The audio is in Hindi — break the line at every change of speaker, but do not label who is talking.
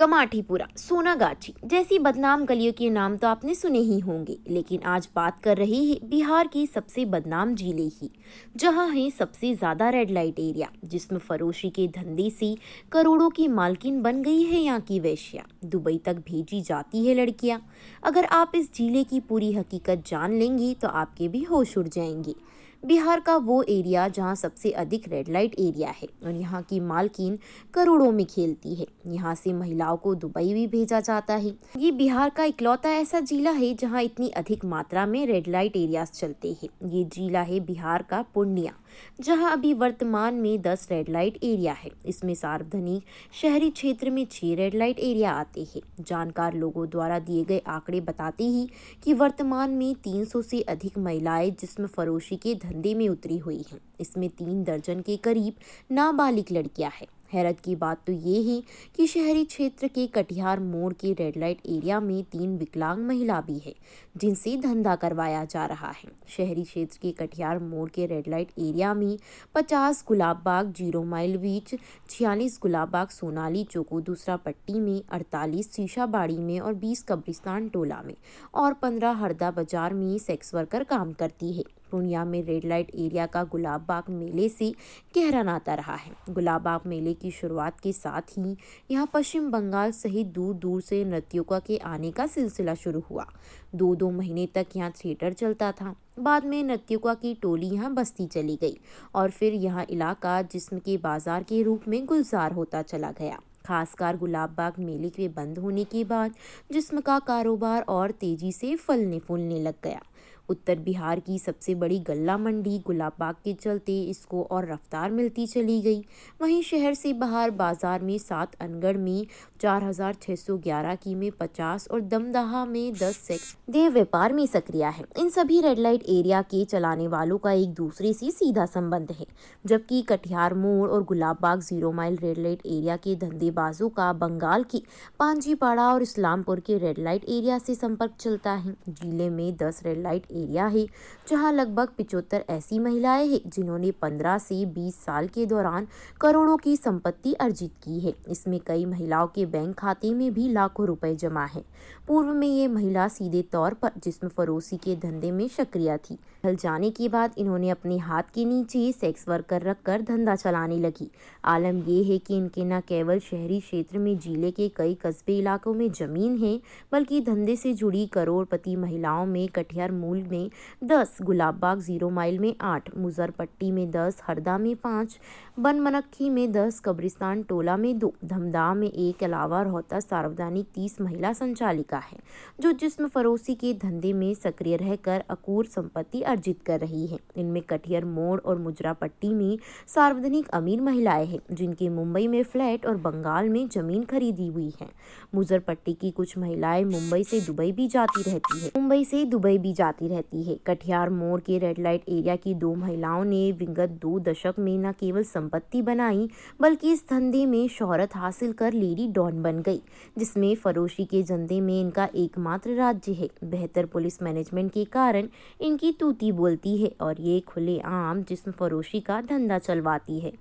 कमाठीपुरा, सोनागाछी जैसी बदनाम गलियों के नाम तो आपने सुने ही होंगे, लेकिन आज बात कर रहे हैं बिहार की सबसे बदनाम जिले की, जहां है सबसे ज्यादा रेड लाइट एरिया, जिसमें फरोशी के धंधे से करोड़ों की मालकिन बन गई है यहाँ की वेश्या। दुबई तक भेजी जाती है लड़कियां। अगर आप इस जिले की पूरी हकीकत जान लेंगे तो आपके भी होश उड़ जाएंगे। बिहार का वो एरिया जहां सबसे अधिक रेड लाइट एरिया है और यहाँ की मालकिन करोड़ों में खेलती है। यहाँ से महिलाओं को दुबई भी भेजा जाता है। ये बिहार का इकलौता ऐसा जिला है जहाँ इतनी अधिक मात्रा में रेड लाइट एरियाज चलते हैं। ये जिला है बिहार का पूर्णिया, जहाँ अभी वर्तमान में 10 रेड लाइट एरिया है। इसमें सार्वजनिक शहरी क्षेत्र में 6 रेड लाइट एरिया आते हैं। जानकार लोगों द्वारा दिए गए आंकड़े बताते हैं कि वर्तमान में 300 से अधिक महिलाएं जिस्म फरोशी के धंधे में उतरी हुई हैं। इसमें 3 दर्जन के करीब नाबालिग लड़कियां हैं। हैरत की बात तो ये है कि शहरी क्षेत्र के कटिहार मोड़ के रेड लाइट एरिया में 3 विकलांग महिला भी है, जिनसे धंधा करवाया जा रहा है। शहरी क्षेत्र के कटिहार मोड़ के रेड लाइट एरिया में 50 गुलाब बाग 0 माइल बीच, 46 गुलाब बाग सोनाली चौको दूसरा पट्टी में, 48 शीशाबाड़ी में और 20 कब्रिस्तान टोला में और 15 हरदा बाजार में सेक्स वर्कर काम करती है। पूर्णिया में रेड लाइट एरिया का गुलाब बाग मेले से गहरा नाता रहा है। गुलाब बाग मेले की शुरुआत के साथ ही यहाँ पश्चिम बंगाल सहित दूर दूर से नर्तकियों के आने का सिलसिला शुरू हुआ। 2 महीने तक यहाँ थिएटर चलता था। बाद में नर्तकियों की टोली यहाँ बस्ती चली गई और फिर यहाँ इलाका जिस्म के बाजार के रूप में गुलजार होता चला गया। खासकर गुलाब बाग मेले के बंद होने के बाद जिस्म का कारोबार और तेजी से फलने फूलने लग गया। उत्तर बिहार की सबसे बड़ी गल्ला मंडी गुलाब बाग के चलते इसको और रफ्तार मिलती चली गई। वहीं शहर से बाहर बाजार में 7 अनगढ़ में 4611 की में 50 और दमदहा में 10 सेक्स देह व्यापार में सक्रिय है। इन सभी रेड लाइट एरिया के चलाने वालों का एक दूसरे से सीधा संबंध है, जबकि कटिहार मोड़ और Gulab Bagh 0 mile red light area के धंधेबाजों का बंगाल की पांजीपाड़ा और इस्लामपुर के रेड लाइट एरिया से संपर्क चलता है। जिले में 10 रेड लाइट एरिया है, जहां लगभग 75 ऐसी महिलाएं हैं जिन्होंने 15 से 20 साल के दौरान करोड़ों की संपत्ति अर्जित की है। इसमें कई महिलाओं के बैंक खाते में भी लाखों रुपए जमा है। पूर्व में ये महिला सीधे तौर पर जिस्म फरोशी के धंधे में सक्रिय थी। ढल जाने के बाद इन्होंने अपने हाथ के नीचे सेक्स वर्कर रखकर धंधा चलाने लगी। आलम ये है कि इनके न केवल शहरी क्षेत्र में जिले के कई कस्बे इलाकों में जमीन है, बल्कि धंधे से जुड़ी करोड़पति महिलाओं में कटिहार मूल में 10, गुलाब बाग 0 माइल में 8, मुजरपट्टी में 10, हरदा में 5, बनमनखी में 10, कब्रिस्तान टोला में 2, धमदाह में 1 अलावा रोहतस सार्वजनिक 30 महिला संचालिका है, जो जिस्म फरोशी के धंधे में सक्रिय रहकर अकूर संपत्ति अर्जित कर रही है। इनमें कटिहार मोड़ और मुजरापट्टी में सार्वजनिक अमीर महिलाएं हैं, जिनके मुंबई में फ्लैट और बंगाल में जमीन खरीदी हुई है। मुजरपट्टी की कुछ महिलाएं मुंबई से दुबई भी जाती रहती है। कटिहार मोड़ के रेड लाइट एरिया की 2 महिलाओं ने विगत 2 दशक में न केवल संपत्ति बनाई, बल्कि इस धंधे में शोहरत हासिल कर लेडी डॉन बन गई, जिसमें फरोशी के धंधे में इनका एकमात्र राज्य है। बेहतर पुलिस मैनेजमेंट के कारण इनकी तूती बोलती है और ये खुलेआम जिस्म फरोशी का धंधा चलवाती है।